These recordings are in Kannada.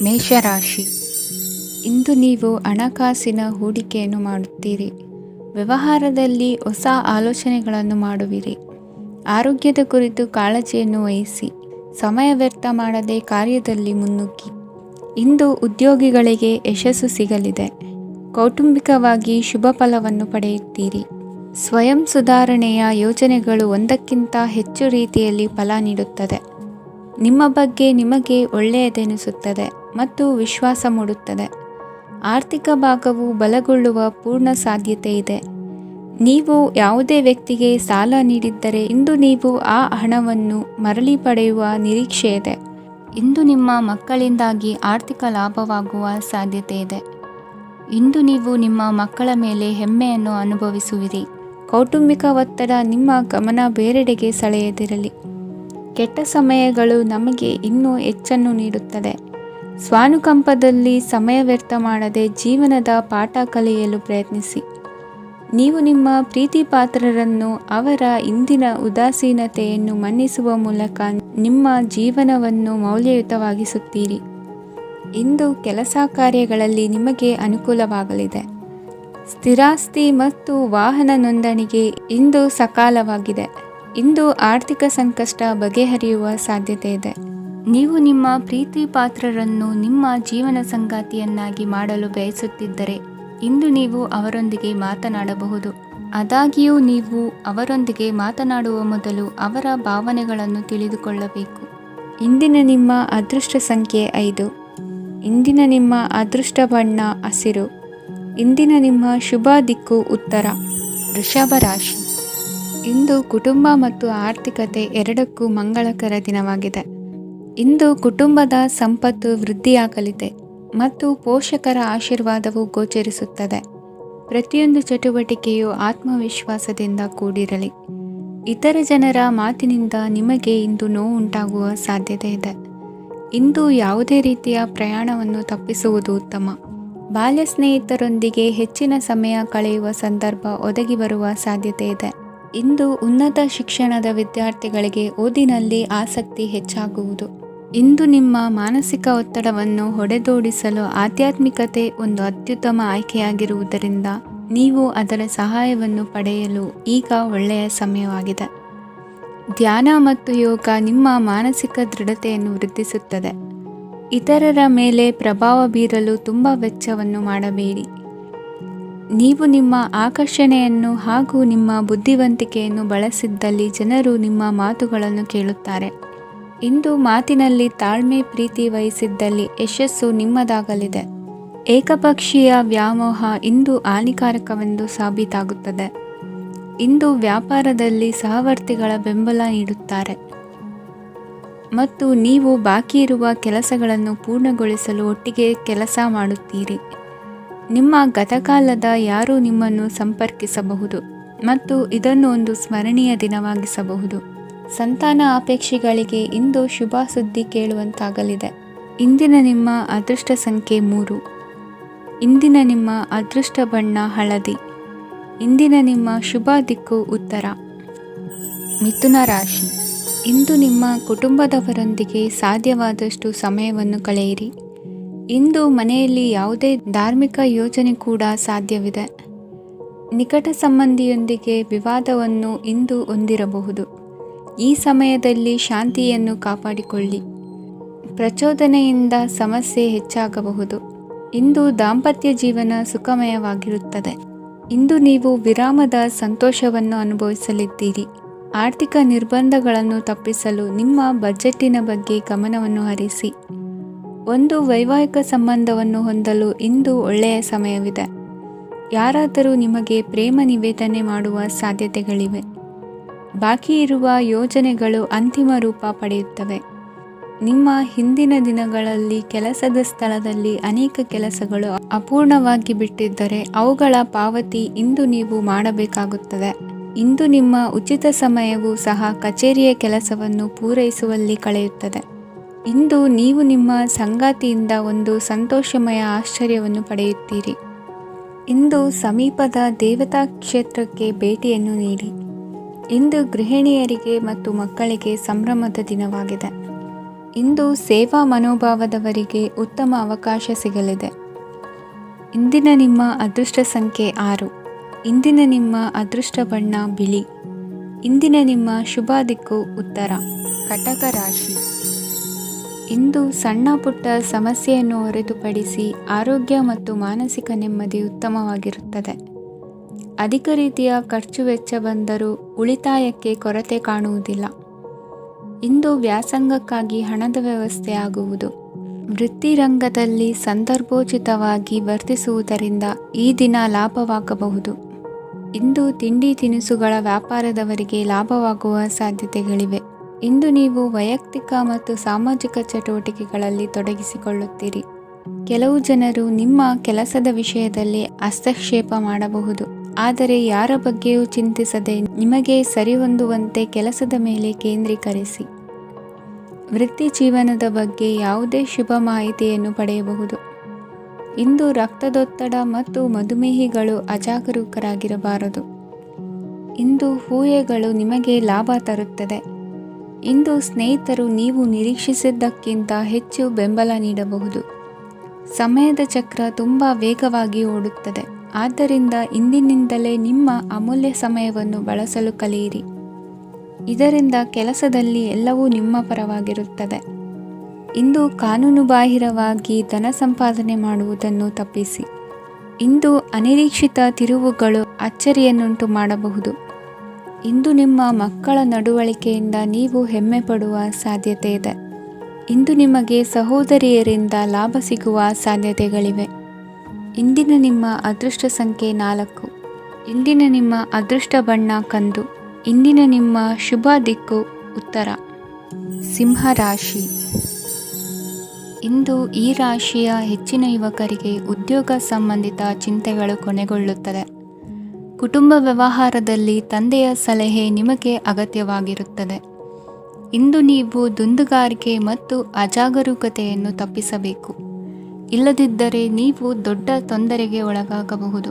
ಮೇಷರಾಶಿ. ಇಂದು ನೀವು ಹಣಕಾಸಿನ ಹೂಡಿಕೆಯನ್ನು ಮಾಡುತ್ತೀರಿ. ವ್ಯವಹಾರದಲ್ಲಿ ಹೊಸ ಆಲೋಚನೆಗಳನ್ನು ಮಾಡುವಿರಿ. ಆರೋಗ್ಯದ ಕುರಿತು ಕಾಳಜಿಯನ್ನು ವಹಿಸಿ. ಸಮಯ ವ್ಯರ್ಥ ಮಾಡದೆ ಕಾರ್ಯದಲ್ಲಿ ಮುನ್ನುಗ್ಗಿ. ಇಂದು ಉದ್ಯೋಗಿಗಳಿಗೆ ಯಶಸ್ಸು ಸಿಗಲಿದೆ. ಕೌಟುಂಬಿಕವಾಗಿ ಶುಭ ಫಲವನ್ನು ಪಡೆಯುತ್ತೀರಿ. ಸ್ವಯಂ ಸುಧಾರಣೆಯ ಯೋಜನೆಗಳು ಒಂದಕ್ಕಿಂತ ಹೆಚ್ಚು ರೀತಿಯಲ್ಲಿ ಫಲ ನೀಡುತ್ತದೆ. ನಿಮ್ಮ ಬಗ್ಗೆ ನಿಮಗೆ ಒಳ್ಳೆಯದೆನಿಸುತ್ತದೆ ಮತ್ತು ವಿಶ್ವಾಸ ಮೂಡುತ್ತದೆ. ಆರ್ಥಿಕ ಭಾಗವು ಬಲಗೊಳ್ಳುವ ಪೂರ್ಣ ಸಾಧ್ಯತೆ ಇದೆ. ನೀವು ಯಾವುದೇ ವ್ಯಕ್ತಿಗೆ ಸಾಲ ನೀಡಿದ್ದರೆ ಇಂದು ನೀವು ಆ ಹಣವನ್ನು ಮರಳಿ ಪಡೆಯುವ ನಿರೀಕ್ಷೆ ಇದೆ. ಇಂದು ನಿಮ್ಮ ಮಕ್ಕಳಿಂದಾಗಿ ಆರ್ಥಿಕ ಲಾಭವಾಗುವ ಸಾಧ್ಯತೆ ಇದೆ. ಇಂದು ನೀವು ನಿಮ್ಮ ಮಕ್ಕಳ ಮೇಲೆ ಹೆಮ್ಮೆಯನ್ನು ಅನುಭವಿಸುವಿರಿ. ಕೌಟುಂಬಿಕ ಒತ್ತಡ ನಿಮ್ಮ ಗಮನ ಬೇರೆಡೆಗೆ ಸೆಳೆಯದಿರಲಿ. ಕೆಟ್ಟ ಸಮಯಗಳು ನಮಗೆ ಇನ್ನೂ ಹೆಚ್ಚನ್ನು ನೀಡುತ್ತದೆ. ಸ್ವಾನುಕಂಪದಲ್ಲಿ ಸಮಯ ವ್ಯರ್ಥ ಮಾಡದೆ ಜೀವನದ ಪಾಠ ಕಲಿಯಲು ಪ್ರಯತ್ನಿಸಿ. ನೀವು ನಿಮ್ಮ ಪ್ರೀತಿ ಪಾತ್ರರನ್ನು ಅವರ ಇಂದಿನ ಉದಾಸೀನತೆಯನ್ನು ಮನ್ನಿಸುವ ಮೂಲಕ ನಿಮ್ಮ ಜೀವನವನ್ನು ಮೌಲ್ಯಯುತವಾಗಿಸುತ್ತೀರಿ. ಇಂದು ಕೆಲಸ ಕಾರ್ಯಗಳಲ್ಲಿ ನಿಮಗೆ ಅನುಕೂಲವಾಗಲಿದೆ. ಸ್ಥಿರಾಸ್ತಿ ಮತ್ತು ವಾಹನ ನೋಂದಣಿಗೆ ಇಂದು ಸಕಾಲವಾಗಿದೆ. ಇಂದು ಆರ್ಥಿಕ ಸಂಕಷ್ಟ ಬಗೆಹರಿಯುವ ಸಾಧ್ಯತೆ ಇದೆ. ನೀವು ನಿಮ್ಮ ಪ್ರೀತಿ ಪಾತ್ರರನ್ನು ನಿಮ್ಮ ಜೀವನ ಸಂಗಾತಿಯನ್ನಾಗಿ ಮಾಡಲು ಬಯಸುತ್ತಿದ್ದರೆ ಇಂದು ನೀವು ಅವರೊಂದಿಗೆ ಮಾತನಾಡಬಹುದು. ಆದಾಗ್ಯೂ ನೀವು ಅವರೊಂದಿಗೆ ಮಾತನಾಡುವ ಮೊದಲು ಅವರ ಭಾವನೆಗಳನ್ನು ತಿಳಿದುಕೊಳ್ಳಬೇಕು. ಇಂದಿನ ನಿಮ್ಮ ಅದೃಷ್ಟ ಸಂಖ್ಯೆ 5. ಇಂದಿನ ನಿಮ್ಮ ಅದೃಷ್ಟ ಬಣ್ಣ ಹಸಿರು. ಇಂದಿನ ನಿಮ್ಮ ಶುಭ ದಿಕ್ಕು ಉತ್ತರ. ವೃಷಭ ರಾಶಿ. ಇಂದು ಕುಟುಂಬ ಮತ್ತು ಆರ್ಥಿಕತೆ ಎರಡಕ್ಕೂ ಮಂಗಳಕರ ದಿನವಾಗಿದೆ. ಇಂದು ಕುಟುಂಬದ ಸಂಪತ್ತು ವೃದ್ಧಿಯಾಗಲಿದೆ ಮತ್ತು ಪೋಷಕರ ಆಶೀರ್ವಾದವು ಗೋಚರಿಸುತ್ತದೆ. ಪ್ರತಿಯೊಂದು ಚಟುವಟಿಕೆಯು ಆತ್ಮವಿಶ್ವಾಸದಿಂದ ಕೂಡಿರಲಿ. ಇತರ ಜನರ ಮಾತಿನಿಂದ ನಿಮಗೆ ಇಂದು ನೋವು ಉಂಟಾಗುವ ಸಾಧ್ಯತೆ ಇದೆ. ಇಂದು ಯಾವುದೇ ರೀತಿಯ ಪ್ರಯಾಣವನ್ನು ತಪ್ಪಿಸುವುದು ಉತ್ತಮ. ಬಾಲ್ಯ ಸ್ನೇಹಿತರೊಂದಿಗೆ ಹೆಚ್ಚಿನ ಸಮಯ ಕಳೆಯುವ ಸಂದರ್ಭ ಒದಗಿ ಬರುವ ಸಾಧ್ಯತೆ ಇದೆ. ಇಂದು ಉನ್ನತ ಶಿಕ್ಷಣದ ವಿದ್ಯಾರ್ಥಿಗಳಿಗೆ ಓದಿನಲ್ಲಿ ಆಸಕ್ತಿ ಹೆಚ್ಚಾಗುವುದು. ಇಂದು ನಿಮ್ಮ ಮಾನಸಿಕ ಒತ್ತಡವನ್ನು ಹೊಡೆದೋಡಿಸಲು ಆಧ್ಯಾತ್ಮಿಕತೆ ಒಂದು ಅತ್ಯುತ್ತಮ ಆಯ್ಕೆಯಾಗಿರುವುದರಿಂದ ನೀವು ಅದರ ಸಹಾಯವನ್ನು ಪಡೆಯಲು ಈಗ ಒಳ್ಳೆಯ ಸಮಯವಾಗಿದೆ. ಧ್ಯಾನ ಮತ್ತು ಯೋಗ ನಿಮ್ಮ ಮಾನಸಿಕ ದೃಢತೆಯನ್ನು ವೃದ್ಧಿಸುತ್ತದೆ. ಇತರರ ಮೇಲೆ ಪ್ರಭಾವ ಬೀರಲು ತುಂಬ ವೆಚ್ಚವನ್ನು ಮಾಡಬೇಡಿ. ನೀವು ನಿಮ್ಮ ಆಕರ್ಷಣೆಯನ್ನು ಹಾಗೂ ನಿಮ್ಮ ಬುದ್ಧಿವಂತಿಕೆಯನ್ನು ಬಳಸಿದ್ದಲ್ಲಿ ಜನರು ನಿಮ್ಮ ಮಾತುಗಳನ್ನು ಕೇಳುತ್ತಾರೆ. ಇಂದು ಮಾತಿನಲ್ಲಿ ತಾಳ್ಮೆ ಪ್ರೀತಿ ವಹಿಸಿದ್ದಲ್ಲಿ ಯಶಸ್ಸು ನಿಮ್ಮದಾಗಲಿದೆ. ಏಕಪಕ್ಷೀಯ ವ್ಯಾಮೋಹ ಇಂದು ಹಾನಿಕಾರಕವೆಂದು ಸಾಬೀತಾಗುತ್ತದೆ. ಇಂದು ವ್ಯಾಪಾರದಲ್ಲಿ ಸಹವರ್ತಿಗಳ ಬೆಂಬಲ ನೀಡುತ್ತಾರೆ ಮತ್ತು ನೀವು ಬಾಕಿ ಇರುವ ಕೆಲಸಗಳನ್ನು ಪೂರ್ಣಗೊಳಿಸಲು ಒಟ್ಟಿಗೆ ಕೆಲಸ ಮಾಡುತ್ತೀರಿ. ನಿಮ್ಮ ಗತಕಾಲದ ಯಾರೂ ನಿಮ್ಮನ್ನು ಸಂಪರ್ಕಿಸಬಹುದು ಮತ್ತು ಇದನ್ನು ಒಂದು ಸ್ಮರಣೀಯ ದಿನವಾಗಿಸಬಹುದು. ಸಂತಾನ ಅಪೇಕ್ಷಿಗಳಿಗೆ ಇಂದು ಶುಭ ಸುದ್ದಿ ಕೇಳುವಂತಾಗಲಿದೆ. ಇಂದಿನ ನಿಮ್ಮ ಅದೃಷ್ಟ ಸಂಖ್ಯೆ 3. ಇಂದಿನ ನಿಮ್ಮ ಅದೃಷ್ಟ ಬಣ್ಣ ಹಳದಿ. ಇಂದಿನ ನಿಮ್ಮ ಶುಭ ದಿಕ್ಕು ಉತ್ತರ. ಮಿಥುನ ರಾಶಿ. ಇಂದು ನಿಮ್ಮ ಕುಟುಂಬದವರೊಂದಿಗೆ ಸಾಧ್ಯವಾದಷ್ಟು ಸಮಯವನ್ನು ಕಳೆಯಿರಿ. ಇಂದು ಮನೆಯಲ್ಲಿ ಯಾವುದೇ ಧಾರ್ಮಿಕ ಯೋಜನೆ ಕೂಡ ಸಾಧ್ಯವಿದೆ. ನಿಕಟ ಸಂಬಂಧಿಯೊಂದಿಗೆ ವಿವಾದವನ್ನು ಇಂದು ಹೊಂದಿರಬಹುದು. ಈ ಸಮಯದಲ್ಲಿ ಶಾಂತಿಯನ್ನು ಕಾಪಾಡಿಕೊಳ್ಳಿ. ಪ್ರಚೋದನೆಯಿಂದ ಸಮಸ್ಯೆ ಹೆಚ್ಚಾಗಬಹುದು. ಇಂದು ದಾಂಪತ್ಯ ಜೀವನ ಸುಖಮಯವಾಗಿರುತ್ತದೆ. ಇಂದು ನೀವು ವಿರಾಮದ ಸಂತೋಷವನ್ನು ಅನುಭವಿಸಲಿದ್ದೀರಿ. ಆರ್ಥಿಕ ನಿರ್ಬಂಧಗಳನ್ನು ತಪ್ಪಿಸಲು ನಿಮ್ಮ ಬಜೆಟ್ಟಿನ ಬಗ್ಗೆ ಗಮನವನ್ನು ಹರಿಸಿ. ಒಂದು ವೈವಾಹಿಕ ಸಂಬಂಧವನ್ನು ಹೊಂದಲು ಇಂದು ಒಳ್ಳೆಯ ಸಮಯವಿದೆ. ಯಾರಾದರೂ ನಿಮಗೆ ಪ್ರೇಮ ನಿವೇದನೆ ಮಾಡುವ ಸಾಧ್ಯತೆಗಳಿವೆ. ಬಾಕಿ ಇರುವ ಯೋಜನೆಗಳು ಅಂತಿಮ ರೂಪ ಪಡೆಯುತ್ತವೆ. ನಿಮ್ಮ ಹಿಂದಿನ ದಿನಗಳಲ್ಲಿ ಕೆಲಸದ ಸ್ಥಳದಲ್ಲಿ ಅನೇಕ ಕೆಲಸಗಳು ಅಪೂರ್ಣವಾಗಿ ಬಿಟ್ಟಿದ್ದರೆ ಅವುಗಳ ಪಾವತಿ ಇಂದು ನೀವು ಮಾಡಬೇಕಾಗುತ್ತದೆ. ಇಂದು ನಿಮ್ಮ ಉಚಿತ ಸಮಯವೂ ಸಹ ಕಚೇರಿಯ ಕೆಲಸವನ್ನು ಪೂರೈಸುವಲ್ಲಿ ಕಳೆಯುತ್ತದೆ. ಇಂದು ನೀವು ನಿಮ್ಮ ಸಂಗಾತಿಯಿಂದ ಒಂದು ಸಂತೋಷಮಯ ಆಶ್ಚರ್ಯವನ್ನು ಪಡೆಯುತ್ತೀರಿ. ಇಂದು ಸಮೀಪದ ದೇವತಾ ಕ್ಷೇತ್ರಕ್ಕೆ ಭೇಟಿಯನ್ನು ನೀಡಿ. ಇಂದು ಗೃಹಿಣಿಯರಿಗೆ ಮತ್ತು ಮಕ್ಕಳಿಗೆ ಸಂಭ್ರಮದ ದಿನವಾಗಿದೆ. ಇಂದು ಸೇವಾ ಮನೋಭಾವದವರಿಗೆ ಉತ್ತಮ ಅವಕಾಶ ಸಿಗಲಿದೆ. ಇಂದಿನ ನಿಮ್ಮ ಅದೃಷ್ಟ ಸಂಖ್ಯೆ 6. ಇಂದಿನ ನಿಮ್ಮ ಅದೃಷ್ಟ ಬಣ್ಣ ಬಿಳಿ. ಇಂದಿನ ನಿಮ್ಮ ಶುಭ ದಿಕ್ಕು ಉತ್ತರ. ಕಟಕ ರಾಶಿ. ಇಂದು ಸಣ್ಣ ಪುಟ್ಟ ಸಮಸ್ಯೆಯನ್ನು ಹೊರತುಪಡಿಸಿ ಆರೋಗ್ಯ ಮತ್ತು ಮಾನಸಿಕ ನೆಮ್ಮದಿ ಉತ್ತಮವಾಗಿರುತ್ತದೆ. ಅಧಿಕ ರೀತಿಯ ಖರ್ಚು ವೆಚ್ಚ ಬಂದರೂ ಉಳಿತಾಯಕ್ಕೆ ಕೊರತೆ ಕಾಣುವುದಿಲ್ಲ. ಇಂದು ವ್ಯಾಸಂಗಕ್ಕಾಗಿ ಹಣದ ವ್ಯವಸ್ಥೆ ಆಗುವುದು. ವೃತ್ತಿರಂಗದಲ್ಲಿ ಸಂದರ್ಭೋಚಿತವಾಗಿ ವರ್ತಿಸುವುದರಿಂದ ಈ ದಿನ ಲಾಭವಾಗಬಹುದು. ಇಂದು ತಿಂಡಿ ತಿನಿಸುಗಳ ವ್ಯಾಪಾರದವರಿಗೆ ಲಾಭವಾಗುವ ಸಾಧ್ಯತೆಗಳಿವೆ. ಇಂದು ನೀವು ವೈಯಕ್ತಿಕ ಮತ್ತು ಸಾಮಾಜಿಕ ಚಟುವಟಿಕೆಗಳಲ್ಲಿ ತೊಡಗಿಸಿಕೊಳ್ಳುತ್ತೀರಿ. ಕೆಲವು ಜನರು ನಿಮ್ಮ ಕೆಲಸದ ವಿಷಯದಲ್ಲಿ ಹಸ್ತಕ್ಷೇಪ ಮಾಡಬಹುದು. ಆದರೆ ಯಾರ ಬಗ್ಗೆಯೂ ಚಿಂತಿಸದೆ ನಿಮಗೆ ಸರಿಹೊಂದುವಂತೆ ಕೆಲಸದ ಮೇಲೆ ಕೇಂದ್ರೀಕರಿಸಿ. ವೃತ್ತಿ ಜೀವನದ ಬಗ್ಗೆ ಯಾವುದೇ ಶುಭ ಮಾಹಿತಿಯನ್ನು ಪಡೆಯಬಹುದು. ಇಂದು ರಕ್ತದೊತ್ತಡ ಮತ್ತು ಮಧುಮೇಹಿಗಳು ಅಜಾಗರೂಕರಾಗಿರಬಾರದು. ಇಂದು ಊಹೆಗಳು ನಿಮಗೆ ಲಾಭ ತರುತ್ತದೆ. ಇಂದು ಸ್ನೇಹಿತರು ನೀವು ನಿರೀಕ್ಷಿಸಿದ್ದಕ್ಕಿಂತ ಹೆಚ್ಚು ಬೆಂಬಲ ನೀಡಬಹುದು. ಸಮಯದ ಚಕ್ರ ತುಂಬ ವೇಗವಾಗಿ ಓಡುತ್ತದೆ. ಆದ್ದರಿಂದ ಇಂದಿನಿಂದಲೇ ನಿಮ್ಮ ಅಮೂಲ್ಯ ಸಮಯವನ್ನು ಬಳಸಲು ಕಲಿಯಿರಿ. ಇದರಿಂದ ಕೆಲಸದಲ್ಲಿ ಎಲ್ಲವೂ ನಿಮ್ಮ ಪರವಾಗಿರುತ್ತದೆ. ಇಂದು ಕಾನೂನುಬಾಹಿರವಾಗಿ ಧನ ಸಂಪಾದನೆ ಮಾಡುವುದನ್ನು ತಪ್ಪಿಸಿ. ಇಂದು ಅನಿರೀಕ್ಷಿತ ತಿರುವುಗಳು ಅಚ್ಚರಿಯನ್ನುಂಟು ಮಾಡಬಹುದು. ಇಂದು ನಿಮ್ಮ ಮಕ್ಕಳ ನಡವಳಿಕೆಯಿಂದ ನೀವು ಹೆಮ್ಮೆ ಪಡುವ ಸಾಧ್ಯತೆ ಇದೆ. ಇಂದು ನಿಮಗೆ ಸಹೋದರಿಯರಿಂದ ಲಾಭ ಸಿಗುವ ಸಾಧ್ಯತೆಗಳಿವೆ. ಇಂದಿನ ನಿಮ್ಮ ಅದೃಷ್ಟ ಸಂಖ್ಯೆ 4. ಇಂದಿನ ನಿಮ್ಮ ಅದೃಷ್ಟ ಬಣ್ಣ ಕಂದು. ಇಂದಿನ ನಿಮ್ಮ ಶುಭ ದಿಕ್ಕು ಉತ್ತರ. ಸಿಂಹ ರಾಶಿ. ಇಂದು ಈ ರಾಶಿಯ ಹೆಚ್ಚಿನ ಯುವಕರಿಗೆ ಉದ್ಯೋಗ ಸಂಬಂಧಿತ ಚಿಂತೆಗಳು ಕೊನೆಗೊಳ್ಳುತ್ತದೆ. ಕುಟುಂಬ ವ್ಯವಹಾರದಲ್ಲಿ ತಂದೆಯ ಸಲಹೆ ನಿಮಗೆ ಅಗತ್ಯವಾಗಿರುತ್ತದೆ. ಇಂದು ನೀವು ದುಂದುಗಾರಿಕೆ ಮತ್ತು ಅಜಾಗರೂಕತೆಯನ್ನು ತಪ್ಪಿಸಬೇಕು. ಇಲ್ಲದಿದ್ದರೆ ನೀವು ದೊಡ್ಡ ತೊಂದರೆಗೆ ಒಳಗಾಗಬಹುದು.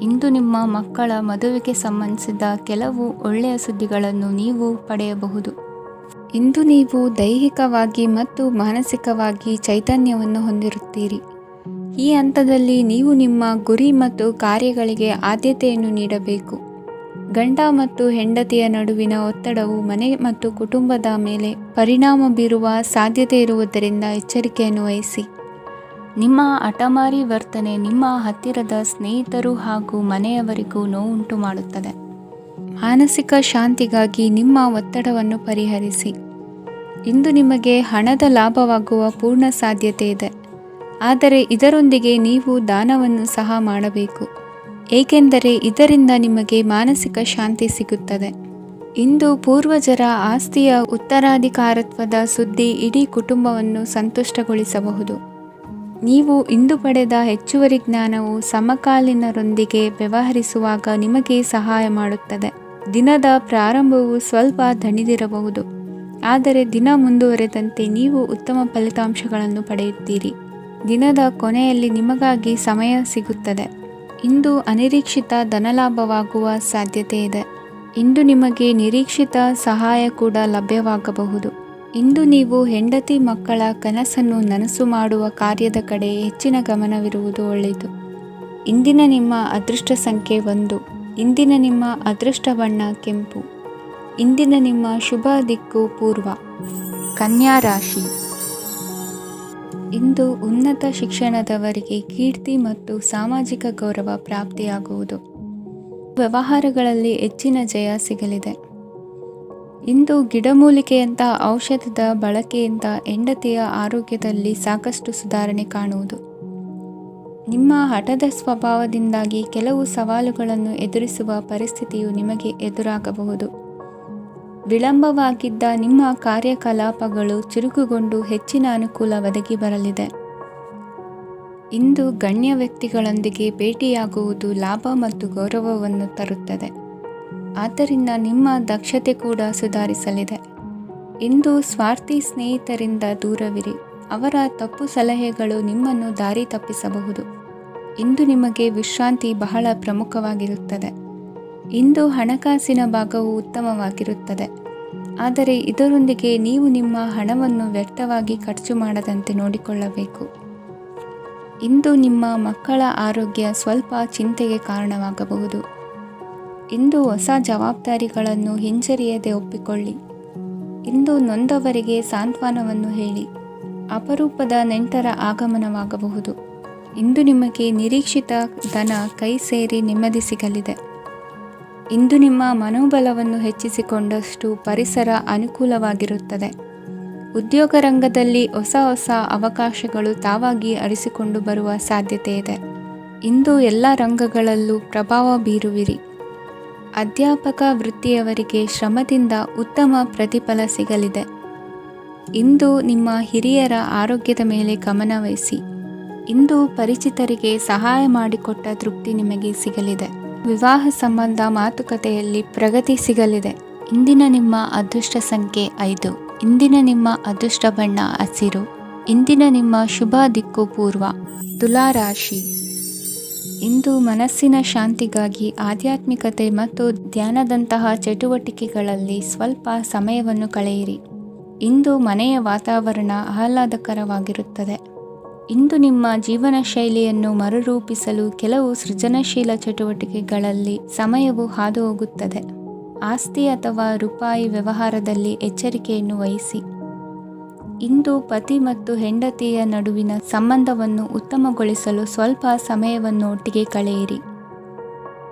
ಇಂದು ನಿಮ್ಮ ಮಕ್ಕಳ ಮದುವೆಗೆ ಸಂಬಂಧಿಸಿದ ಕೆಲವು ಒಳ್ಳೆಯ ಸುದ್ದಿಗಳನ್ನು ನೀವು ಪಡೆಯಬಹುದು. ಇಂದು ನೀವು ದೈಹಿಕವಾಗಿ ಮತ್ತು ಮಾನಸಿಕವಾಗಿ ಚೈತನ್ಯವನ್ನು ಹೊಂದಿರುತ್ತೀರಿ. ಈ ಹಂತದಲ್ಲಿ ನೀವು ನಿಮ್ಮ ಗುರಿ ಮತ್ತು ಕಾರ್ಯಗಳಿಗೆ ಆದ್ಯತೆಯನ್ನು ನೀಡಬೇಕು. ಗಂಡ ಮತ್ತು ಹೆಂಡತಿಯ ನಡುವಿನ ಒತ್ತಡವು ಮನೆ ಮತ್ತು ಕುಟುಂಬದ ಮೇಲೆ ಪರಿಣಾಮ ಬೀರುವ ಸಾಧ್ಯತೆ ಇರುವುದರಿಂದ ಎಚ್ಚರಿಕೆಯನ್ನು ವಹಿಸಿ. ನಿಮ್ಮ ಹಠಮಾರಿ ವರ್ತನೆ ನಿಮ್ಮ ಹತ್ತಿರದ ಸ್ನೇಹಿತರು ಹಾಗೂ ಮನೆಯವರಿಗೂ ನೋವುಂಟು ಮಾಡುತ್ತದೆ. ಮಾನಸಿಕ ಶಾಂತಿಗಾಗಿ ನಿಮ್ಮ ಒತ್ತಡವನ್ನು ಪರಿಹರಿಸಿ. ಇಂದು ನಿಮಗೆ ಹಣದ ಲಾಭವಾಗುವ ಪೂರ್ಣ ಸಾಧ್ಯತೆ ಇದೆ. ಆದರೆ ಇದರೊಂದಿಗೆ ನೀವು ದಾನವನ್ನು ಸಹ ಮಾಡಬೇಕು, ಏಕೆಂದರೆ ಇದರಿಂದ ನಿಮಗೆ ಮಾನಸಿಕ ಶಾಂತಿ ಸಿಗುತ್ತದೆ. ಇಂದು ಪೂರ್ವಜರ ಆಸ್ತಿಯ ಉತ್ತರಾಧಿಕಾರತ್ವದ ಸುದ್ದಿ ಇಡೀ ಕುಟುಂಬವನ್ನು ಸಂತುಷ್ಟಗೊಳಿಸಬಹುದು. ನೀವು ಇಂದು ಪಡೆದ ಹೆಚ್ಚುವರಿ ಜ್ಞಾನವು ಸಮಕಾಲೀನರೊಂದಿಗೆ ವ್ಯವಹರಿಸುವಾಗ ನಿಮಗೆ ಸಹಾಯ ಮಾಡುತ್ತದೆ. ದಿನದ ಪ್ರಾರಂಭವು ಸ್ವಲ್ಪ ದಣಿದಿರಬಹುದು, ಆದರೆ ದಿನ ಮುಂದುವರೆದಂತೆ ನೀವು ಉತ್ತಮ ಫಲಿತಾಂಶಗಳನ್ನು ಪಡೆಯುತ್ತೀರಿ. ದಿನದ ಕೊನೆಯಲ್ಲಿ ನಿಮಗಾಗಿ ಸಮಯ ಸಿಗುತ್ತದೆ. ಇಂದು ಅನಿರೀಕ್ಷಿತ ಧನಲಾಭವಾಗುವ ಸಾಧ್ಯತೆ ಇದೆ. ಇಂದು ನಿಮಗೆ ನಿರೀಕ್ಷಿತ ಸಹಾಯ ಕೂಡ ಲಭ್ಯವಾಗಬಹುದು. ಇಂದು ನೀವು ಹೆಂಡತಿ ಮಕ್ಕಳ ಕನಸನ್ನು ನನಸು ಮಾಡುವ ಕಾರ್ಯದ ಕಡೆ ಹೆಚ್ಚಿನ ಗಮನವಿರುವುದು ಒಳ್ಳೆಯದು. ಇಂದಿನ ನಿಮ್ಮ ಅದೃಷ್ಟ ಸಂಖ್ಯೆ 1. ಇಂದಿನ ನಿಮ್ಮ ಅದೃಷ್ಟ ಬಣ್ಣ ಕೆಂಪು. ಇಂದಿನ ನಿಮ್ಮ ಶುಭ ದಿಕ್ಕು ಪೂರ್ವ. ಕನ್ಯಾ ರಾಶಿ. ಇಂದು ಉನ್ನತ ಶಿಕ್ಷಣದವರಿಗೆ ಕೀರ್ತಿ ಮತ್ತು ಸಾಮಾಜಿಕ ಗೌರವ ಪ್ರಾಪ್ತಿಯಾಗುವುದು. ವ್ಯವಹಾರಗಳಲ್ಲಿ ಹೆಚ್ಚಿನ ಜಯ ಸಿಗಲಿದೆ. ಇಂದು ಗಿಡಮೂಲಿಕೆಯಂಥ ಔಷಧದ ಬಳಕೆಯಿಂದ ಹೆಂಡತಿಯ ಆರೋಗ್ಯದಲ್ಲಿ ಸಾಕಷ್ಟು ಸುಧಾರಣೆ ಕಾಣುವುದು. ನಿಮ್ಮ ಹಠದ ಸ್ವಭಾವದಿಂದಾಗಿ ಕೆಲವು ಸವಾಲುಗಳನ್ನು ಎದುರಿಸುವ ಪರಿಸ್ಥಿತಿಯು ನಿಮಗೆ ಎದುರಾಗಬಹುದು. ವಿಳಂಬವಾಗಿದ್ದ ನಿಮ್ಮ ಕಾರ್ಯಕಲಾಪಗಳು ಚುರುಕುಗೊಂಡು ಹೆಚ್ಚಿನ ಅನುಕೂಲ ಒದಗಿ ಬರಲಿದೆ. ಇಂದು ಗಣ್ಯ ವ್ಯಕ್ತಿಗಳೊಂದಿಗೆ ಭೇಟಿಯಾಗುವುದು ಲಾಭ ಮತ್ತು ಗೌರವವನ್ನು ತರುತ್ತದೆ. ಆದ್ದರಿಂದ ನಿಮ್ಮ ದಕ್ಷತೆ ಕೂಡ ಸುಧಾರಿಸಲಿದೆ. ಇಂದು ಸ್ವಾರ್ಥಿ ಸ್ನೇಹಿತರಿಂದ ದೂರವಿರಿ. ಅವರ ತಪ್ಪು ಸಲಹೆಗಳು ನಿಮ್ಮನ್ನು ದಾರಿ ತಪ್ಪಿಸಬಹುದು. ಇಂದು ನಿಮಗೆ ವಿಶ್ರಾಂತಿ ಬಹಳ ಪ್ರಮುಖವಾಗಿರುತ್ತದೆ. ಇಂದು ಹಣಕಾಸಿನ ಭಾಗವು ಉತ್ತಮವಾಗಿರುತ್ತದೆ. ಆದರೆ ಇದರೊಂದಿಗೆ ನೀವು ನಿಮ್ಮ ಹಣವನ್ನು ವ್ಯರ್ಥವಾಗಿ ಖರ್ಚು ಮಾಡದಂತೆ ನೋಡಿಕೊಳ್ಳಬೇಕು. ಇಂದು ನಿಮ್ಮ ಮಕ್ಕಳ ಆರೋಗ್ಯ ಸ್ವಲ್ಪ ಚಿಂತೆಗೆ ಕಾರಣವಾಗಬಹುದು. ಇಂದು ಹೊಸ ಜವಾಬ್ದಾರಿಗಳನ್ನು ಹಿಂಜರಿಯದೆ ಒಪ್ಪಿಕೊಳ್ಳಿ. ಇಂದು ನೊಂದವರಿಗೆ ಸಾಂತ್ವನವನ್ನು ಹೇಳಿ. ಅಪರೂಪದ ನೆಂಟರ ಆಗಮನವಾಗಬಹುದು. ಇಂದು ನಿಮಗೆ ನಿರೀಕ್ಷಿತ ಧನ ಕೈ ಸೇರಿ ನೆಮ್ಮದಿ ಸಿಗಲಿದೆ. ಇಂದು ನಿಮ್ಮ ಮನೋಬಲವನ್ನು ಹೆಚ್ಚಿಸಿಕೊಂಡಷ್ಟು ಪರಿಸರ ಅನುಕೂಲವಾಗಿರುತ್ತದೆ. ಉದ್ಯೋಗ ರಂಗದಲ್ಲಿ ಹೊಸ ಹೊಸ ಅವಕಾಶಗಳು ತಾವಾಗಿ ಅರಿಸಿಕೊಂಡು ಬರುವ ಸಾಧ್ಯತೆ ಇದೆ. ಇಂದು ಎಲ್ಲ ರಂಗಗಳಲ್ಲೂ ಪ್ರಭಾವ ಬೀರುವಿರಿ. ಅಧ್ಯಾಪಕ ವೃತ್ತಿಯವರಿಗೆ ಶ್ರಮದಿಂದ ಉತ್ತಮ ಪ್ರತಿಫಲ ಸಿಗಲಿದೆ. ಇಂದು ನಿಮ್ಮ ಹಿರಿಯರ ಆರೋಗ್ಯದ ಮೇಲೆ ಗಮನ ವಹಿಸಿ. ಇಂದು ಪರಿಚಿತರಿಗೆ ಸಹಾಯ ಮಾಡಿಕೊಟ್ಟ ತೃಪ್ತಿ ನಿಮಗೆ ಸಿಗಲಿದೆ. ವಿವಾಹ ಸಂಬಂಧ ಮಾತುಕತೆಯಲ್ಲಿ ಪ್ರಗತಿ ಸಿಗಲಿದೆ. ಇಂದಿನ ನಿಮ್ಮ ಅದೃಷ್ಟ ಸಂಖ್ಯೆ 5. ಇಂದಿನ ನಿಮ್ಮ ಅದೃಷ್ಟ ಬಣ್ಣ ಹಸಿರು. ಇಂದಿನ ನಿಮ್ಮ ಶುಭ ದಿಕ್ಕು ಪೂರ್ವ. ತುಲಾ ರಾಶಿ. ಇಂದು ಮನಸ್ಸಿನ ಶಾಂತಿಗಾಗಿ ಆಧ್ಯಾತ್ಮಿಕತೆ ಮತ್ತು ಧ್ಯಾನದಂತಹ ಚಟುವಟಿಕೆಗಳಲ್ಲಿ ಸ್ವಲ್ಪ ಸಮಯವನ್ನು ಕಳೆಯಿರಿ. ಇಂದು ಮನೆಯ ವಾತಾವರಣ ಆಹ್ಲಾದಕರವಾಗಿರುತ್ತದೆ. ಇಂದು ನಿಮ್ಮ ಜೀವನ ಶೈಲಿಯನ್ನು ಮರುರೂಪಿಸಲು ಕೆಲವು ಸೃಜನಶೀಲ ಚಟುವಟಿಕೆಗಳಲ್ಲಿ ಸಮಯವು ಹಾದು ಹೋಗುತ್ತದೆ. ಆಸ್ತಿ ಅಥವಾ ರೂಪಾಯಿ ವ್ಯವಹಾರದಲ್ಲಿ ಎಚ್ಚರಿಕೆಯನ್ನು ವಹಿಸಿ. ಇಂದು ಪತಿ ಮತ್ತು ಹೆಂಡತಿಯ ನಡುವಿನ ಸಂಬಂಧವನ್ನು ಉತ್ತಮಗೊಳಿಸಲು ಸ್ವಲ್ಪ ಸಮಯವನ್ನು ಒಟ್ಟಿಗೆ ಕಳೆಯಿರಿ.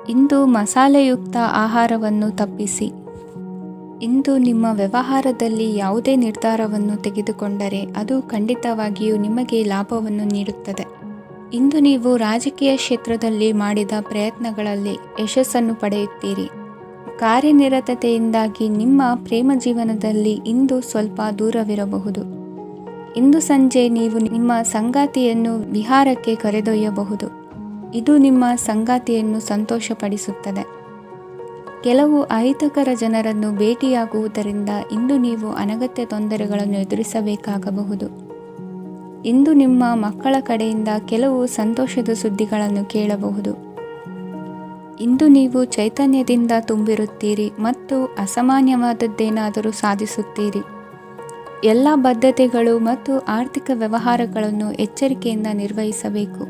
ಇಂದು ಮಸಾಲೆಯುಕ್ತ ಆಹಾರವನ್ನು ತಪ್ಪಿಸಿ. ಇಂದು ನಿಮ್ಮ ವ್ಯವಹಾರದಲ್ಲಿ ಯಾವುದೇ ನಿರ್ಧಾರವನ್ನು ತೆಗೆದುಕೊಂಡರೆ ಅದು ಖಂಡಿತವಾಗಿಯೂ ನಿಮಗೆ ಲಾಭವನ್ನು ನೀಡುತ್ತದೆ. ಇಂದು ನೀವು ರಾಜಕೀಯ ಕ್ಷೇತ್ರದಲ್ಲಿ ಮಾಡಿದ ಪ್ರಯತ್ನಗಳಲ್ಲಿ ಯಶಸ್ಸನ್ನು ಪಡೆಯುತ್ತೀರಿ. ಕಾರ್ಯನಿರತತೆಯಿಂದಾಗಿ ನಿಮ್ಮ ಪ್ರೇಮ ಜೀವನದಲ್ಲಿ ಇಂದು ಸ್ವಲ್ಪ ದೂರವಿರಬಹುದು. ಇಂದು ಸಂಜೆ ನೀವು ನಿಮ್ಮ ಸಂಗಾತಿಯನ್ನು ವಿಹಾರಕ್ಕೆ ಕರೆದೊಯ್ಯಬಹುದು. ಇದು ನಿಮ್ಮ ಸಂಗಾತಿಯನ್ನು ಸಂತೋಷಪಡಿಸುತ್ತದೆ. ಕೆಲವು ಅಹಿತಕರ ಜನರನ್ನು ಭೇಟಿಯಾಗುವುದರಿಂದ ಇಂದು ನೀವು ಅನಗತ್ಯ ತೊಂದರೆಗಳನ್ನು ಎದುರಿಸಬೇಕಾಗಬಹುದು. ಇಂದು ನಿಮ್ಮ ಮಕ್ಕಳ ಕಡೆಯಿಂದ ಕೆಲವು ಸಂತೋಷದ ಸುದ್ದಿಗಳನ್ನು ಕೇಳಬಹುದು. ಇಂದು ನೀವು ಚೈತನ್ಯದಿಂದ ತುಂಬಿರುತ್ತೀರಿ ಮತ್ತು ಅಸಾಮಾನ್ಯವಾದದ್ದೇನಾದರೂ ಸಾಧಿಸುತ್ತೀರಿ. ಎಲ್ಲ ಬದ್ಧತೆಗಳು ಮತ್ತು ಆರ್ಥಿಕ ವ್ಯವಹಾರಗಳನ್ನು ಎಚ್ಚರಿಕೆಯಿಂದ ನಿರ್ವಹಿಸಬೇಕು.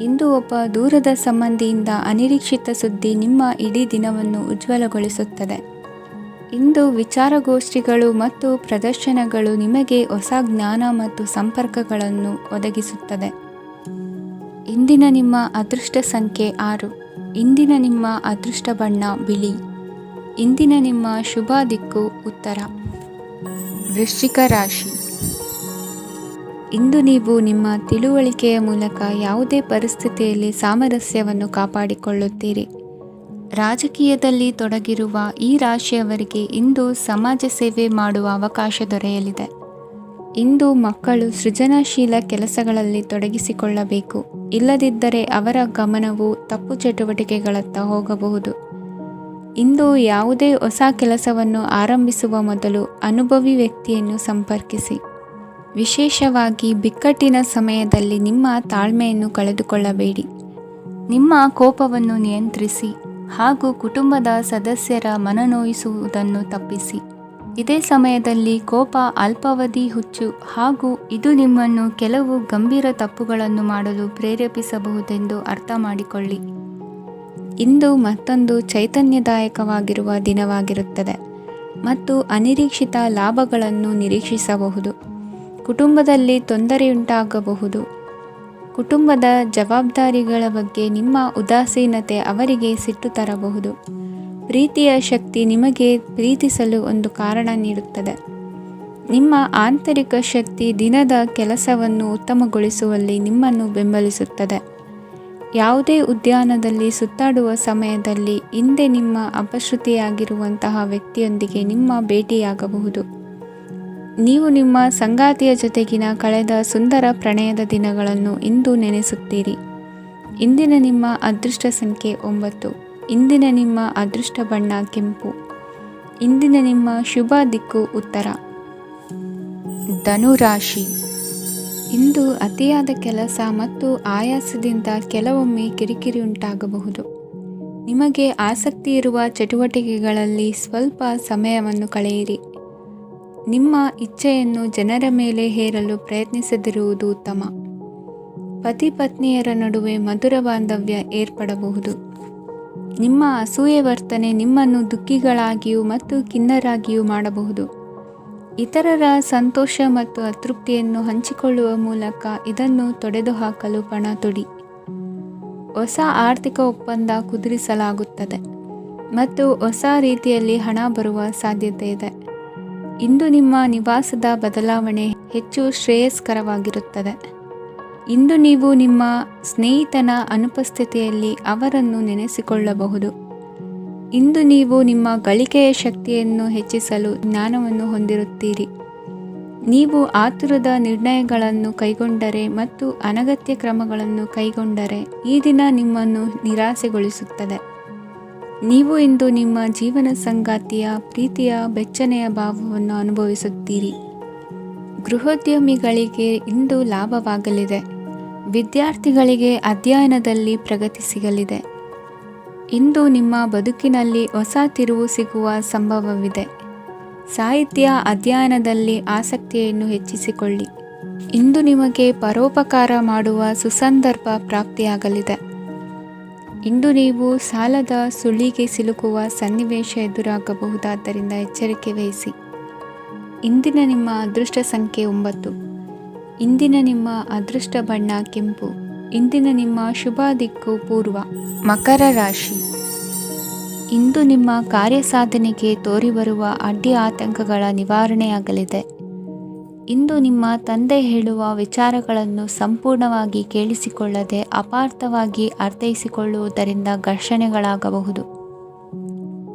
ಇಂದು ಒಬ್ಬ ದೂರದ ಸಂಬಂಧಿಯಿಂದ ಅನಿರೀಕ್ಷಿತ ಸುದ್ದಿ ನಿಮ್ಮ ಇಡೀ ದಿನವನ್ನು ಉಜ್ವಲಗೊಳಿಸುತ್ತದೆ. ಇಂದು ವಿಚಾರಗೋಷ್ಠಿಗಳು ಮತ್ತು ಪ್ರದರ್ಶನಗಳು ನಿಮಗೆ ಹೊಸ ಜ್ಞಾನ ಮತ್ತು ಸಂಪರ್ಕಗಳನ್ನು ಒದಗಿಸುತ್ತದೆ. ಇಂದಿನ ನಿಮ್ಮ ಅದೃಷ್ಟ ಸಂಖ್ಯೆ 6. ಇಂದಿನ ನಿಮ್ಮ ಅದೃಷ್ಟ ಬಣ್ಣ ಬಿಳಿ. ಇಂದಿನ ನಿಮ್ಮ ಶುಭ ದಿಕ್ಕು ಉತ್ತರ. ವೃಶ್ಚಿಕ ರಾಶಿ. ಇಂದು ನೀವು ನಿಮ್ಮ ತಿಳುವಳಿಕೆಯ ಮೂಲಕ ಯಾವುದೇ ಪರಿಸ್ಥಿತಿಯಲ್ಲಿ ಸಾಮರಸ್ಯವನ್ನು ಕಾಪಾಡಿಕೊಳ್ಳುತ್ತೀರಿ. ರಾಜಕೀಯದಲ್ಲಿ ತೊಡಗಿರುವ ಈ ರಾಶಿಯವರಿಗೆ ಇಂದು ಸಮಾಜ ಸೇವೆ ಮಾಡುವ ಅವಕಾಶ ದೊರೆಯಲಿದೆ. ಇಂದು ಮಕ್ಕಳು ಸೃಜನಶೀಲ ಕೆಲಸಗಳಲ್ಲಿ ತೊಡಗಿಸಿಕೊಳ್ಳಬೇಕು. ಇಲ್ಲದಿದ್ದರೆ ಅವರ ಗಮನವು ತಪ್ಪು ಚಟುವಟಿಕೆಗಳತ್ತ ಹೋಗಬಹುದು. ಇಂದು ಯಾವುದೇ ಹೊಸ ಕೆಲಸವನ್ನು ಆರಂಭಿಸುವ ಮೊದಲು ಅನುಭವಿ ವ್ಯಕ್ತಿಯನ್ನು ಸಂಪರ್ಕಿಸಿ. ವಿಶೇಷವಾಗಿ ಬಿಕ್ಕಟ್ಟಿನ ಸಮಯದಲ್ಲಿ ನಿಮ್ಮ ತಾಳ್ಮೆಯನ್ನು ಕಳೆದುಕೊಳ್ಳಬೇಡಿ. ನಿಮ್ಮ ಕೋಪವನ್ನು ನಿಯಂತ್ರಿಸಿ ಹಾಗೂ ಕುಟುಂಬದ ಸದಸ್ಯರ ಮನನೋಯಿಸುವುದನ್ನು ತಪ್ಪಿಸಿ. ಇದೇ ಸಮಯದಲ್ಲಿ ಕೋಪ ಅಲ್ಪಾವಧಿ ಹುಚ್ಚು ಹಾಗೂ ಇದು ನಿಮ್ಮನ್ನು ಕೆಲವು ಗಂಭೀರ ತಪ್ಪುಗಳನ್ನು ಮಾಡಲು ಪ್ರೇರೇಪಿಸಬಹುದೆಂದು ಅರ್ಥ ಮಾಡಿಕೊಳ್ಳಿ. ಇಂದು ಮತ್ತೊಂದು ಚೈತನ್ಯದಾಯಕವಾಗಿರುವ ದಿನವಾಗಿರುತ್ತದೆ ಮತ್ತು ಅನಿರೀಕ್ಷಿತ ಲಾಭಗಳನ್ನು ನಿರೀಕ್ಷಿಸಬಹುದು. ಕುಟುಂಬದಲ್ಲಿ ತೊಂದರೆಯುಂಟಾಗಬಹುದು. ಕುಟುಂಬದ ಜವಾಬ್ದಾರಿಗಳ ಬಗ್ಗೆ ನಿಮ್ಮ ಉದಾಸೀನತೆ ಅವರಿಗೆ ಸಿಟ್ಟು ತರಬಹುದು. ಪ್ರೀತಿಯ ಶಕ್ತಿ ನಿಮಗೆ ಪ್ರೀತಿಸಲು ಒಂದು ಕಾರಣ ನೀಡುತ್ತದೆ. ನಿಮ್ಮ ಆಂತರಿಕ ಶಕ್ತಿ ದಿನದ ಕೆಲಸವನ್ನು ಉತ್ತಮಗೊಳಿಸುವಲ್ಲಿ ನಿಮ್ಮನ್ನು ಬೆಂಬಲಿಸುತ್ತದೆ. ಯಾವುದೇ ಉದ್ಯಾನದಲ್ಲಿ ಸುತ್ತಾಡುವ ಸಮಯದಲ್ಲಿ ಹಿಂದೆ ನಿಮ್ಮ ಅಪಶ್ರುತಿಯಾಗಿರುವಂತಹ ವ್ಯಕ್ತಿಯೊಂದಿಗೆ ನಿಮ್ಮ ಭೇಟಿಯಾಗಬಹುದು. ನೀವು ನಿಮ್ಮ ಸಂಗಾತಿಯ ಜೊತೆಗಿನ ಕಳೆದ ಸುಂದರ ಪ್ರಣಯದ ದಿನಗಳನ್ನು ಇಂದು ನೆನೆಸುತ್ತೀರಿ. ಇಂದಿನ ನಿಮ್ಮ ಅದೃಷ್ಟ ಸಂಖ್ಯೆ 9. ಇಂದಿನ ನಿಮ್ಮ ಅದೃಷ್ಟ ಬಣ್ಣ ಕೆಂಪು. ಇಂದಿನ ನಿಮ್ಮ ಶುಭ ದಿಕ್ಕು ಉತ್ತರ. ಧನುರಾಶಿ. ಇಂದು ಅತಿಯಾದ ಕೆಲಸ ಮತ್ತು ಆಯಾಸದಿಂದ ಕೆಲವೊಮ್ಮೆ ಕಿರಿಕಿರಿ ಉಂಟಾಗಬಹುದು. ನಿಮಗೆ ಆಸಕ್ತಿ ಇರುವ ಚಟುವಟಿಕೆಗಳಲ್ಲಿ ಸ್ವಲ್ಪ ಸಮಯವನ್ನು ಕಳೆಯಿರಿ. ನಿಮ್ಮ ಇಚ್ಛೆಯನ್ನು ಜನರ ಮೇಲೆ ಹೇರಲು ಪ್ರಯತ್ನಿಸದಿರುವುದು ಉತ್ತಮ. ಪತಿ ಪತ್ನಿಯರ ನಡುವೆ ಮಧುರ ಬಾಂಧವ್ಯ ಏರ್ಪಡಬಹುದು. ನಿಮ್ಮ ಅಸೂಯೆ ವರ್ತನೆ ನಿಮ್ಮನ್ನು ದುಃಖಿಗಳಾಗಿಯೂ ಮತ್ತು ಖಿನ್ನರಾಗಿಯೂ ಮಾಡಬಹುದು. ಇತರರ ಸಂತೋಷ ಮತ್ತು ಅತೃಪ್ತಿಯನ್ನು ಹಂಚಿಕೊಳ್ಳುವ ಮೂಲಕ ಇದನ್ನು ತೊಡೆದುಹಾಕಲು ಪಣ ತೊಡಿ. ಹೊಸ ಆರ್ಥಿಕ ಒಪ್ಪಂದ ಕುದುರಿಸಲಾಗುತ್ತದೆ ಮತ್ತು ಹೊಸ ರೀತಿಯಲ್ಲಿ ಹಣ ಬರುವ ಸಾಧ್ಯತೆ ಇದೆ. ಇಂದು ನಿಮ್ಮ ನಿವಾಸದ ಬದಲಾವಣೆ ಹೆಚ್ಚು ಶ್ರೇಯಸ್ಕರವಾಗಿರುತ್ತದೆ. ಇಂದು ನೀವು ನಿಮ್ಮ ಸ್ನೇಹಿತನ ಅನುಪಸ್ಥಿತಿಯಲ್ಲಿ ಅವರನ್ನು ನೆನೆಸಿಕೊಳ್ಳಬಹುದು. ಇಂದು ನೀವು ನಿಮ್ಮ ಗಳಿಕೆಯ ಶಕ್ತಿಯನ್ನು ಹೆಚ್ಚಿಸಲು ಜ್ಞಾನವನ್ನು ಹೊಂದಿರುತ್ತೀರಿ. ನೀವು ಆತುರದ ನಿರ್ಣಯಗಳನ್ನು ಕೈಗೊಂಡರೆ ಮತ್ತು ಅನಗತ್ಯ ಕ್ರಮಗಳನ್ನು ಕೈಗೊಂಡರೆ ಈ ದಿನ ನಿಮ್ಮನ್ನು ನಿರಾಸೆಗೊಳಿಸುತ್ತದೆ. ನೀವು ಇಂದು ನಿಮ್ಮ ಜೀವನ ಸಂಗಾತಿಯ ಪ್ರೀತಿಯ ಬೆಚ್ಚನೆಯ ಭಾವವನ್ನು ಅನುಭವಿಸುತ್ತೀರಿ. ಗೃಹೋದ್ಯಮಿಗಳಿಗೆ ಇಂದು ಲಾಭವಾಗಲಿದೆ. ವಿದ್ಯಾರ್ಥಿಗಳಿಗೆ ಅಧ್ಯಯನದಲ್ಲಿ ಪ್ರಗತಿ ಸಿಗಲಿದೆ. ಇಂದು ನಿಮ್ಮ ಬದುಕಿನಲ್ಲಿ ಹೊಸ ತಿರುವು ಸಿಗುವ ಸಂಭವವಿದೆ. ಸಾಹಿತ್ಯ ಅಧ್ಯಯನದಲ್ಲಿ ಆಸಕ್ತಿಯನ್ನು ಹೆಚ್ಚಿಸಿಕೊಳ್ಳಿ. ಇಂದು ನಿಮಗೆ ಪರೋಪಕಾರ ಮಾಡುವ ಸುಸಂದರ್ಭ ಪ್ರಾಪ್ತಿಯಾಗಲಿದೆ. ಇಂದು ನೀವು ಸಾಲದ ಸುಳಿಗೆ ಸಿಲುಕುವ ಸನ್ನಿವೇಶ ಎದುರಾಗಬಹುದಾದ್ದರಿಂದ ಎಚ್ಚರಿಕೆ ವಹಿಸಿ. ಇಂದಿನ ನಿಮ್ಮ ಅದೃಷ್ಟ ಸಂಖ್ಯೆ 9. ಇಂದಿನ ನಿಮ್ಮ ಅದೃಷ್ಟ ಬಣ್ಣ ಕೆಂಪು. ಇಂದಿನ ನಿಮ್ಮ ಶುಭ ದಿಕ್ಕು ಪೂರ್ವ. ಮಕರ ರಾಶಿ. ಇಂದು ನಿಮ್ಮ ಕಾರ್ಯಸಾಧನೆಗೆ ತೋರಿಬರುವ ಅಡ್ಡಿ ಆತಂಕಗಳ ನಿವಾರಣೆಯಾಗಲಿದೆ. ಇಂದು ನಿಮ್ಮ ತಂದೆ ಹೇಳುವ ವಿಚಾರಗಳನ್ನು ಸಂಪೂರ್ಣವಾಗಿ ಕೇಳಿಸಿಕೊಳ್ಳದೆ ಅಪಾರ್ಥವಾಗಿ ಅರ್ಥೈಸಿಕೊಳ್ಳುವುದರಿಂದ ಘರ್ಷಣೆಗಳಾಗಬಹುದು.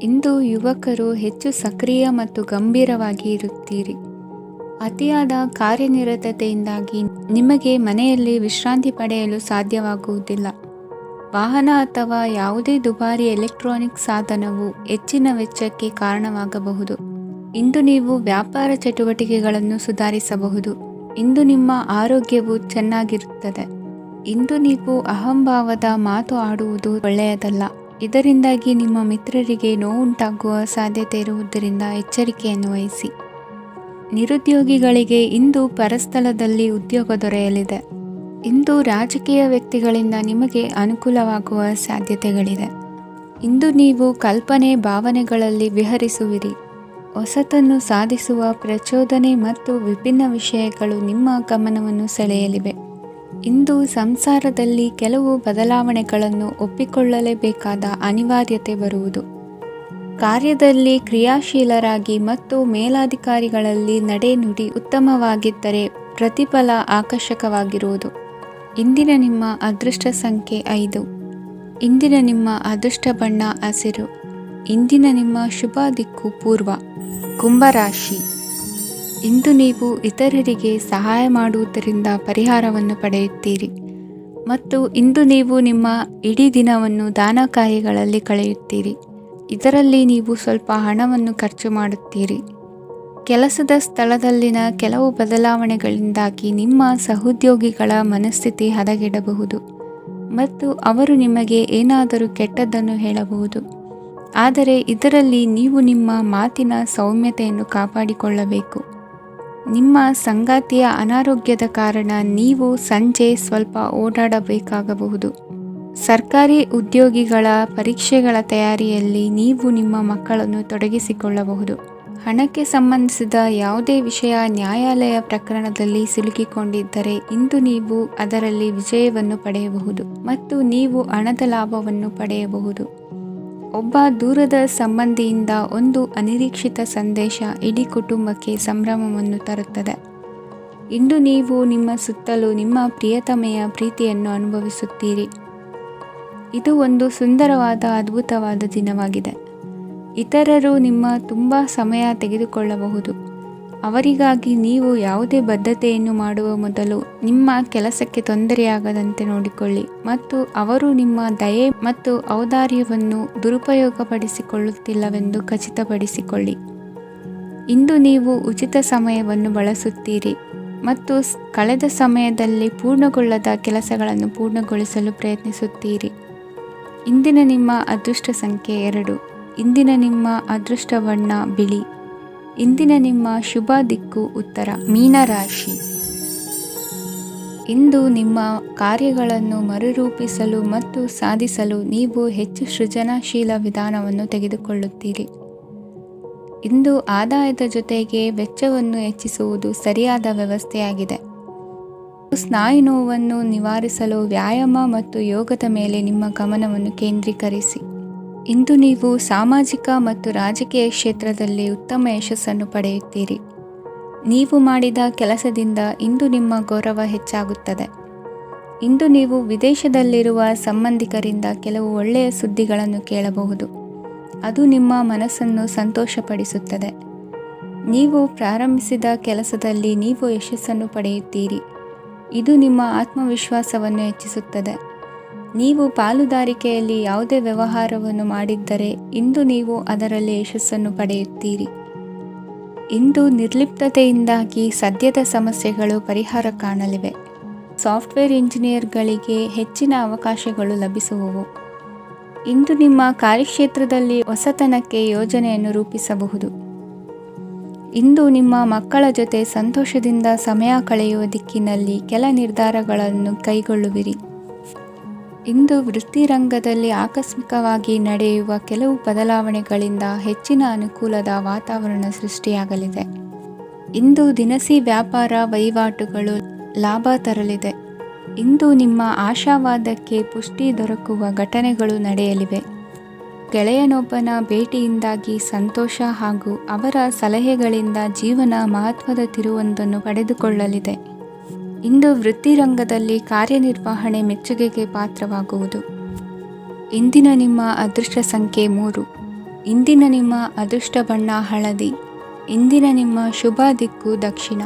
ಇಂದು ಯುವಕರು ಹೆಚ್ಚು ಸಕ್ರಿಯ ಮತ್ತು ಗಂಭೀರವಾಗಿ ಇರುತ್ತೀರಿ. ಅತಿಯಾದ ಕಾರ್ಯನಿರತತೆಯಿಂದಾಗಿ ನಿಮಗೆ ಮನೆಯಲ್ಲಿ ವಿಶ್ರಾಂತಿ ಪಡೆಯಲು ಸಾಧ್ಯವಾಗುವುದಿಲ್ಲ. ವಾಹನ ಅಥವಾ ಯಾವುದೇ ದುಬಾರಿ ಎಲೆಕ್ಟ್ರಾನಿಕ್ ಸಾಧನವು ಹೆಚ್ಚಿನ ವೆಚ್ಚಕ್ಕೆ ಕಾರಣವಾಗಬಹುದು. ಇಂದು ನೀವು ವ್ಯಾಪಾರ ಚಟುವಟಿಕೆಗಳನ್ನು ಸುಧಾರಿಸಬಹುದು. ಇಂದು ನಿಮ್ಮ ಆರೋಗ್ಯವು ಚೆನ್ನಾಗಿರುತ್ತದೆ. ಇಂದು ನೀವು ಅಹಂಭಾವದ ಮಾತು ಆಡುವುದು ಒಳ್ಳೆಯದಲ್ಲ. ಇದರಿಂದಾಗಿ ನಿಮ್ಮ ಮಿತ್ರರಿಗೆ ನೋವುಂಟಾಗುವ ಸಾಧ್ಯತೆ ಇರುವುದರಿಂದ ಎಚ್ಚರಿಕೆಯನ್ನು ವಹಿಸಿ. ನಿರುದ್ಯೋಗಿಗಳಿಗೆ ಇಂದು ಪರಸ್ಥಳದಲ್ಲಿ ಉದ್ಯೋಗ ದೊರೆಯಲಿದೆ. ಇಂದು ರಾಜಕೀಯ ವ್ಯಕ್ತಿಗಳಿಂದ ನಿಮಗೆ ಅನುಕೂಲವಾಗುವ ಸಾಧ್ಯತೆಗಳಿದೆ. ಇಂದು ನೀವು ಕಲ್ಪನೆ ಭಾವನೆಗಳಲ್ಲಿ ವಿಹರಿಸುವಿರಿ. ಹೊಸತನ್ನು ಸಾಧಿಸುವ ಪ್ರಚೋದನೆ ಮತ್ತು ವಿಭಿನ್ನ ವಿಷಯಗಳು ನಿಮ್ಮ ಗಮನವನ್ನು ಸೆಳೆಯಲಿವೆ. ಇಂದು ಸಂಸಾರದಲ್ಲಿ ಕೆಲವು ಬದಲಾವಣೆಗಳನ್ನು ಒಪ್ಪಿಕೊಳ್ಳಲೇಬೇಕಾದ ಅನಿವಾರ್ಯತೆ ಬರುವುದು. ಕಾರ್ಯದಲ್ಲಿ ಕ್ರಿಯಾಶೀಲರಾಗಿ ಮತ್ತು ಮೇಲಾಧಿಕಾರಿಗಳಲ್ಲಿ ನಡೆನುಡಿ ಉತ್ತಮವಾಗಿದ್ದರೆ ಪ್ರತಿಫಲ ಆಕರ್ಷಕವಾಗಿರುವುದು. ಇಂದಿನ ನಿಮ್ಮ ಅದೃಷ್ಟ ಸಂಖ್ಯೆ 5. ಇಂದಿನ ನಿಮ್ಮ ಅದೃಷ್ಟ ಬಣ್ಣ ಹಸಿರು. ಇಂದಿನ ನಿಮ್ಮ ಶುಭ ದಿಕ್ಕು ಪೂರ್ವ. ಕುಂಭರಾಶಿ. ಇಂದು ನೀವು ಇತರರಿಗೆ ಸಹಾಯ ಮಾಡುವುದರಿಂದ ಪರಿಹಾರವನ್ನು ಪಡೆಯುತ್ತೀರಿ ಮತ್ತು ಇಂದು ನೀವು ನಿಮ್ಮ ಇಡೀ ದಿನವನ್ನು ದಾನ ಕಾರ್ಯಗಳಲ್ಲಿ ಕಳೆಯುತ್ತೀರಿ. ಇದರಲ್ಲಿ ನೀವು ಸ್ವಲ್ಪ ಹಣವನ್ನು ಖರ್ಚು ಮಾಡುತ್ತೀರಿ. ಕೆಲಸದ ಸ್ಥಳದಲ್ಲಿನ ಕೆಲವು ಬದಲಾವಣೆಗಳಿಂದಾಗಿ ನಿಮ್ಮ ಸಹೋದ್ಯೋಗಿಗಳ ಮನಸ್ಥಿತಿ ಹದಗೆಡಬಹುದು ಮತ್ತು ಅವರು ನಿಮಗೆ ಏನಾದರೂ ಕೆಟ್ಟದ್ದನ್ನು ಹೇಳಬಹುದು. ಆದರೆ ಇದರಲ್ಲಿ ನೀವು ನಿಮ್ಮ ಮಾತಿನ ಸೌಮ್ಯತೆಯನ್ನು ಕಾಪಾಡಿಕೊಳ್ಳಬೇಕು. ನಿಮ್ಮ ಸಂಗಾತಿಯ ಅನಾರೋಗ್ಯದ ಕಾರಣ ನೀವು ಸಂಜೆ ಸ್ವಲ್ಪ ಓಡಾಡಬೇಕಾಗಬಹುದು. ಸರ್ಕಾರಿ ಉದ್ಯೋಗಿಗಳ ಪರೀಕ್ಷೆಗಳ ತಯಾರಿಯಲ್ಲಿ ನೀವು ನಿಮ್ಮ ಮಕ್ಕಳನ್ನು ತೊಡಗಿಸಿಕೊಳ್ಳಬಹುದು. ಹಣಕ್ಕೆ ಸಂಬಂಧಿಸಿದ ಯಾವುದೇ ವಿಷಯ ನ್ಯಾಯಾಲಯ ಪ್ರಕರಣದಲ್ಲಿ ಸಿಲುಕಿಕೊಂಡಿದ್ದರೆ ಇಂದು ನೀವು ಅದರಲ್ಲಿ ವಿಜಯವನ್ನು ಪಡೆಯಬಹುದು ಮತ್ತು ನೀವು ಹಣದ ಲಾಭವನ್ನು ಪಡೆಯಬಹುದು. ಒಬ್ಬ ದೂರದ ಸಂಬಂಧಿಯಿಂದ ಒಂದು ಅನಿರೀಕ್ಷಿತ ಸಂದೇಶ ಇಡೀ ಕುಟುಂಬಕ್ಕೆ ಸಂಭ್ರಮವನ್ನು ತರುತ್ತದೆ. ಇಂದು ನೀವು ನಿಮ್ಮ ಸುತ್ತಲೂ ನಿಮ್ಮ ಪ್ರಿಯತಮೆಯ ಪ್ರೀತಿಯನ್ನು ಅನುಭವಿಸುತ್ತೀರಿ. ಇದು ಒಂದು ಸುಂದರವಾದ ಅದ್ಭುತವಾದ ದಿನವಾಗಿದೆ. ಇತರರು ನಿಮ್ಮ ತುಂಬ ಸಮಯ ತೆಗೆದುಕೊಳ್ಳಬಹುದು. ಅವರಿಗಾಗಿ ನೀವು ಯಾವುದೇ ಬದ್ಧತೆಯನ್ನು ಮಾಡುವ ಮೊದಲು ನಿಮ್ಮ ಕೆಲಸಕ್ಕೆ ತೊಂದರೆಯಾಗದಂತೆ ನೋಡಿಕೊಳ್ಳಿ ಮತ್ತು ಅವರು ನಿಮ್ಮ ದಯೆ ಮತ್ತು ಔದಾರ್ಯವನ್ನು ದುರುಪಯೋಗಪಡಿಸಿಕೊಳ್ಳುತ್ತಿಲ್ಲವೆಂದು ಖಚಿತಪಡಿಸಿಕೊಳ್ಳಿ. ಇಂದು ನೀವು ಉಚಿತ ಸಮಯವನ್ನು ಬಳಸುತ್ತೀರಿ ಮತ್ತು ಕಳೆದ ಸಮಯದಲ್ಲಿ ಪೂರ್ಣಗೊಳ್ಳದ ಕೆಲಸಗಳನ್ನು ಪೂರ್ಣಗೊಳಿಸಲು ಪ್ರಯತ್ನಿಸುತ್ತೀರಿ. ಇಂದಿನ ನಿಮ್ಮ ಅದೃಷ್ಟ ಸಂಖ್ಯೆ 2. ಇಂದಿನ ನಿಮ್ಮ ಅದೃಷ್ಟ ಬಣ್ಣ ಬಿಳಿ. ಇಂದಿನ ನಿಮ್ಮ ಶುಭ ದಿಕ್ಕು ಉತ್ತರ. ಮೀನರಾಶಿ. ಇಂದು ನಿಮ್ಮ ಕಾರ್ಯಗಳನ್ನು ಮರುರೂಪಿಸಲು ಮತ್ತು ಸಾಧಿಸಲು ನೀವು ಹೆಚ್ಚು ಸೃಜನಶೀಲ ವಿಧಾನವನ್ನು ತೆಗೆದುಕೊಳ್ಳುತ್ತೀರಿ. ಇಂದು ಆದಾಯದ ಜೊತೆಗೆ ವೆಚ್ಚವನ್ನು ಹೆಚ್ಚಿಸುವುದು ಸರಿಯಾದ ವ್ಯವಸ್ಥೆಯಾಗಿದೆ. ಸ್ನಾಯು ನೋವನ್ನು ನಿವಾರಿಸಲು ವ್ಯಾಯಾಮ ಮತ್ತು ಯೋಗದ ಮೇಲೆ ನಿಮ್ಮ ಗಮನವನ್ನು ಕೇಂದ್ರೀಕರಿಸಿ. ಇಂದು ನೀವು ಸಾಮಾಜಿಕ ಮತ್ತು ರಾಜಕೀಯ ಕ್ಷೇತ್ರದಲ್ಲಿ ಉತ್ತಮ ಯಶಸ್ಸನ್ನು ಪಡೆಯುತ್ತೀರಿ. ನೀವು ಮಾಡಿದ ಕೆಲಸದಿಂದ ಇಂದು ನಿಮ್ಮ ಗೌರವ ಹೆಚ್ಚಾಗುತ್ತದೆ. ಇಂದು ನೀವು ವಿದೇಶದಲ್ಲಿರುವ ಸಂಬಂಧಿಕರಿಂದ ಕೆಲವು ಒಳ್ಳೆಯ ಸುದ್ದಿಗಳನ್ನು ಕೇಳಬಹುದು. ಅದು ನಿಮ್ಮ ಮನಸ್ಸನ್ನು ಸಂತೋಷಪಡಿಸುತ್ತದೆ. ನೀವು ಪ್ರಾರಂಭಿಸಿದ ಕೆಲಸದಲ್ಲಿ ನೀವು ಯಶಸ್ಸನ್ನು ಪಡೆಯುತ್ತೀರಿ. ಇದು ನಿಮ್ಮ ಆತ್ಮವಿಶ್ವಾಸವನ್ನು ಹೆಚ್ಚಿಸುತ್ತದೆ. ನೀವು ಪಾಲುದಾರಿಕೆಯಲ್ಲಿ ಯಾವುದೇ ವ್ಯವಹಾರವನ್ನು ಮಾಡಿದ್ದರೆ ಇಂದು ನೀವು ಅದರಲ್ಲಿ ಯಶಸ್ಸನ್ನು ಪಡೆಯುತ್ತೀರಿ. ಇಂದು ನಿರ್ಲಿಪ್ತತೆಯಿಂದಾಗಿ ಸದ್ಯದ ಸಮಸ್ಯೆಗಳು ಪರಿಹಾರ ಕಾಣಲಿವೆ. ಸಾಫ್ಟ್ವೇರ್ ಇಂಜಿನಿಯರ್ಗಳಿಗೆ ಹೆಚ್ಚಿನ ಅವಕಾಶಗಳು ಲಭಿಸುವವು. ಇಂದು ನಿಮ್ಮ ಕಾರ್ಯಕ್ಷೇತ್ರದಲ್ಲಿ ಹೊಸತನಕ್ಕೆ ಯೋಜನೆಯನ್ನು ರೂಪಿಸಬಹುದು. ಇಂದು ನಿಮ್ಮ ಮಕ್ಕಳ ಜೊತೆ ಸಂತೋಷದಿಂದ ಸಮಯ ಕಳೆಯುವ ದಿಕ್ಕಿನಲ್ಲಿ ಕೆಲ ನಿರ್ಧಾರಗಳನ್ನು ಕೈಗೊಳ್ಳುವಿರಿ. ಇಂದು ವೃತ್ತಿರಂಗದಲ್ಲಿ ಆಕಸ್ಮಿಕವಾಗಿ ನಡೆಯುವ ಕೆಲವು ಬದಲಾವಣೆಗಳಿಂದ ಹೆಚ್ಚಿನ ಅನುಕೂಲದ ವಾತಾವರಣ ಸೃಷ್ಟಿಯಾಗಲಿದೆ. ಇಂದು ದಿನಸಿ ವ್ಯಾಪಾರ ವಹಿವಾಟುಗಳು ಲಾಭ ತರಲಿದೆ. ಇಂದು ನಿಮ್ಮ ಆಶಾವಾದಕ್ಕೆ ಪುಷ್ಟಿ ದೊರಕುವ ಘಟನೆಗಳು ನಡೆಯಲಿವೆ. ಗೆಳೆಯನೊಬ್ಬನ ಭೇಟಿಯಿಂದಾಗಿ ಸಂತೋಷ ಹಾಗೂ ಅವರ ಸಲಹೆಗಳಿಂದ ಜೀವನ ಮಹತ್ವದ ತಿರುವೊಂದನ್ನು ಪಡೆದುಕೊಳ್ಳಲಿದೆ. ಇಂದು ವೃತ್ತಿರಂಗದಲ್ಲಿ ಕಾರ್ಯನಿರ್ವಹಣೆ ಮೆಚ್ಚುಗೆಗೆ ಪಾತ್ರವಾಗುವುದು. ಇಂದಿನ ನಿಮ್ಮ ಅದೃಷ್ಟ ಸಂಖ್ಯೆ 3. ಇಂದಿನ ನಿಮ್ಮ ಅದೃಷ್ಟ ಬಣ್ಣ ಹಳದಿ. ಇಂದಿನ ನಿಮ್ಮ ಶುಭ ದಿಕ್ಕು ದಕ್ಷಿಣ.